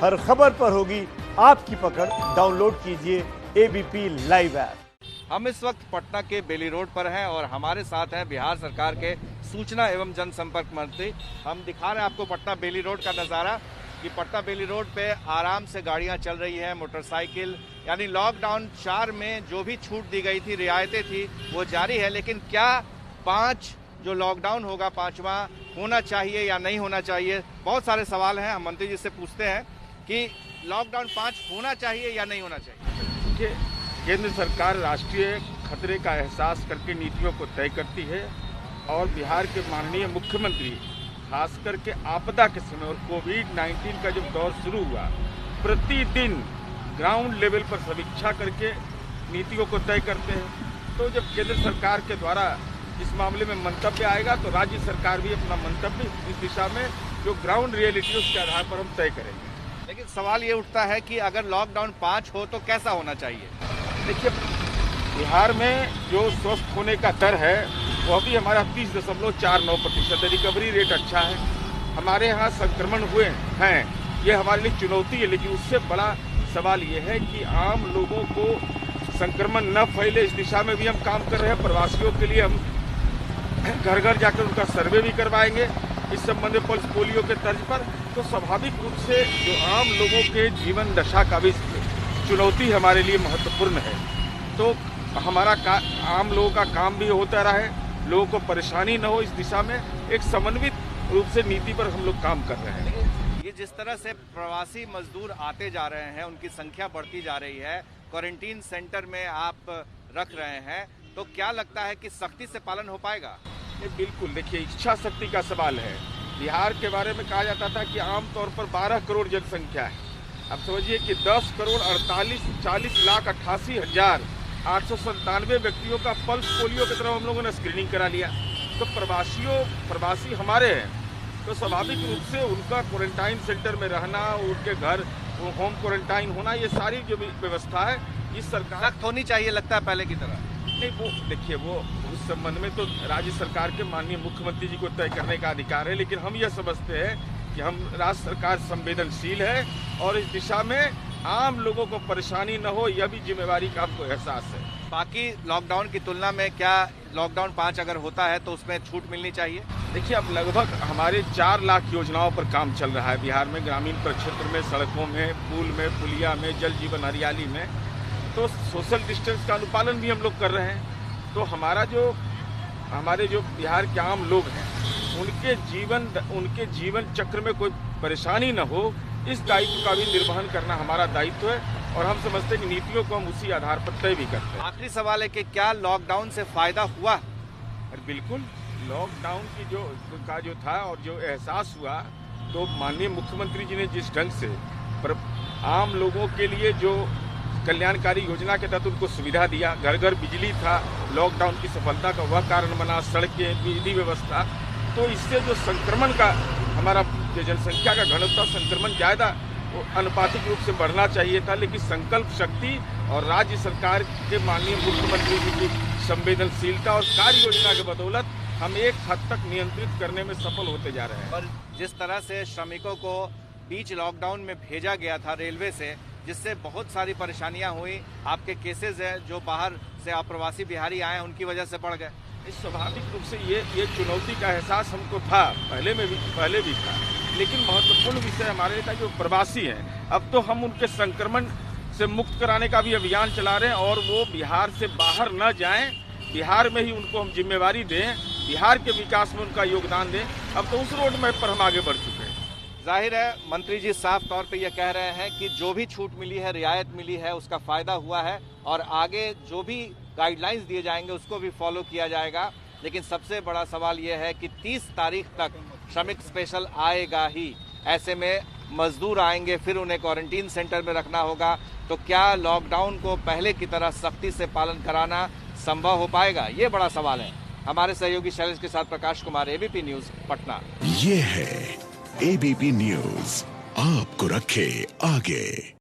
हर खबर पर होगी आपकी पकड़। डाउनलोड कीजिए एबीपी लाइव ऐप। हम इस वक्त पटना के बेली रोड पर हैं और हमारे साथ हैं बिहार सरकार के सूचना एवं जनसंपर्क मंत्री। हम दिखा रहे हैं आपको पटना बेली रोड का नज़ारा कि पटना बेली रोड पे आराम से गाड़ियां चल रही हैं, मोटरसाइकिल। यानी लॉकडाउन 4 में जो भी छूट दी गई थी, रियायतें थी, वो जारी है। लेकिन क्या 5 जो लॉकडाउन होगा 5वां होना चाहिए या नहीं होना चाहिए, बहुत सारे सवाल हैं। हम मंत्री जी से पूछते हैं कि लॉकडाउन 5 होना चाहिए या नहीं होना चाहिए। केंद्र सरकार राष्ट्रीय खतरे का एहसास करके नीतियों को तय करती है और बिहार के माननीय मुख्यमंत्री खास करके आपदा के समय और कोविड-19 का जब दौर शुरू हुआ, प्रतिदिन ग्राउंड लेवल पर समीक्षा करके नीतियों को तय करते हैं। तो जब केंद्र सरकार के द्वारा इस मामले में मंतव्य आएगा तो राज्य सरकार भी अपना मंतव्य इस दिशा में जो ग्राउंड रियलिटी उसके आधार पर हम तय करेंगे। लेकिन सवाल ये उठता है कि अगर लॉकडाउन 5 हो तो कैसा होना चाहिए। देखिए, बिहार में जो स्वस्थ होने का दर है वह भी हमारा 30.49% है। रिकवरी रेट अच्छा है। हमारे यहाँ संक्रमण हुए हैं, ये हमारे लिए चुनौती है। लेकिन उससे बड़ा सवाल ये है कि आम लोगों को संक्रमण न फैले, इस दिशा में भी हम काम कर रहे हैं। प्रवासियों के लिए हम घर घर जाकर उनका सर्वे भी करवाएंगे इस संबंध में पल्स पोलियो के तर्ज पर। तो स्वाभाविक रूप से जो आम लोगों के जीवन दशा का भी चुनौती हमारे लिए महत्वपूर्ण है। तो हमारा आम लोगों का काम भी होता रहे, लोगों को परेशानी न हो, इस दिशा में एक समन्वित रूप से नीति पर हम लोग काम कर रहे हैं। ये जिस तरह से प्रवासी मजदूर आते जा रहे हैं, उनकी संख्या बढ़ती जा रही है, क्वारंटीन सेंटर में आप रख रहे हैं, तो क्या लगता है कि सख्ती से पालन हो पाएगा? बिल्कुल। देखिए, इच्छा शक्ति का सवाल है। बिहार के बारे में कहा जाता था कि आमतौर पर 12 करोड़ जनसंख्या है। अब समझिए कि 10,40,88,88,897 व्यक्तियों का पल्स पोलियो की तरफ हम लोगों ने स्क्रीनिंग करा लिया। तो प्रवासी हमारे हैं, तो स्वाभाविक रूप से उनका क्वारंटाइन सेंटर में रहना, उनके घर होम क्वारंटाइन होना, ये सारी जो व्यवस्था है इस सरकार सख्त होनी चाहिए, लगता है पहले की तरह नहीं। वो देखिए, वो उस संबंध में तो राज्य सरकार के माननीय मुख्यमंत्री जी को तय करने का अधिकार है। लेकिन हम यह समझते हैं कि हम राज्य सरकार संवेदनशील है और इस दिशा में आम लोगों को परेशानी न हो, यह भी जिम्मेवारी का हमको एहसास है। बाकी लॉकडाउन की तुलना में क्या लॉकडाउन 5 अगर होता है तो उसमें छूट मिलनी चाहिए? देखिए, अब लगभग हमारे 4 लाख योजनाओं पर काम चल रहा है बिहार में, ग्रामीण प्रक्षेत्र में, सड़कों में, पुल में, पुलिया में, जल जीवन हरियाली में। तो सोशल डिस्टेंस का अनुपालन भी हम लोग कर रहे हैं। तो हमारे जो बिहार के आम लोग हैं उनके जीवन चक्र में कोई परेशानी न हो, इस दायित्व का भी निर्वहन करना हमारा दायित्व है और हम समझते हैं कि नीतियों को हम उसी आधार पर तय भी करते हैं। आखिरी सवाल है कि क्या लॉकडाउन से फायदा हुआ? और बिल्कुल, लॉकडाउन की जो था और जो एहसास हुआ, तो माननीय मुख्यमंत्री जी ने जिस ढंग से आम लोगों के लिए जो कल्याणकारी योजना के तहत उनको सुविधा दिया, घर घर बिजली था, लॉकडाउन की सफलता का वह कारण बना, सड़कें, बिजली व्यवस्था। तो इससे जो संक्रमण का हमारा जो जनसंख्या का घनत्व संक्रमण ज़्यादा अनुपातिक रूप से बढ़ना चाहिए था। लेकिन संकल्प शक्ति और राज्य सरकार के माननीय मुख्यमंत्री जी की संवेदनशीलता और कार्य योजना के बदौलत हम एक हद तक नियंत्रित करने में सफल होते जा रहे हैं। और जिस तरह से श्रमिकों को बीच लॉकडाउन में भेजा गया था रेलवे से, जिससे बहुत सारी परेशानियां हुई, आपके केसेस हैं जो बाहर से अप्रवासी बिहारी आए उनकी वजह से बढ़ गए। स्वाभाविक रूप से ये चुनौती का एहसास हमको था, पहले भी था। लेकिन महत्वपूर्ण विषय हमारे लिए था जो प्रवासी हैं। अब तो हम उनके संक्रमण से मुक्त कराने का भी अभियान चला रहे हैं और वो बिहार से बाहर न जाएं, बिहार में ही उनको हम जिम्मेवारी दें, बिहार के विकास में उनका योगदान दें। अब तो उस रोड मैप पर हम आगे बढ़ चुके हैं। जाहिर है मंत्री जी साफ तौर पे ये कह रहे हैं कि जो भी छूट मिली है, रियायत मिली है, उसका फायदा हुआ है और आगे जो भी गाइडलाइंस दिए जाएंगे उसको भी फॉलो किया जाएगा। लेकिन सबसे बड़ा सवाल ये है कि 30 तारीख तक श्रमिक स्पेशल आएगा ही। ऐसे में मजदूर आएंगे, फिर उन्हें क्वारंटीन सेंटर में रखना होगा। तो क्या लॉकडाउन को पहले की तरह सख्ती से पालन कराना संभव हो पाएगा? ये बड़ा सवाल है। हमारे सहयोगी शैलेश के साथ प्रकाश कुमार, एबीपी न्यूज, पटना। ये है एबीपी न्यूज, आपको रखे आगे।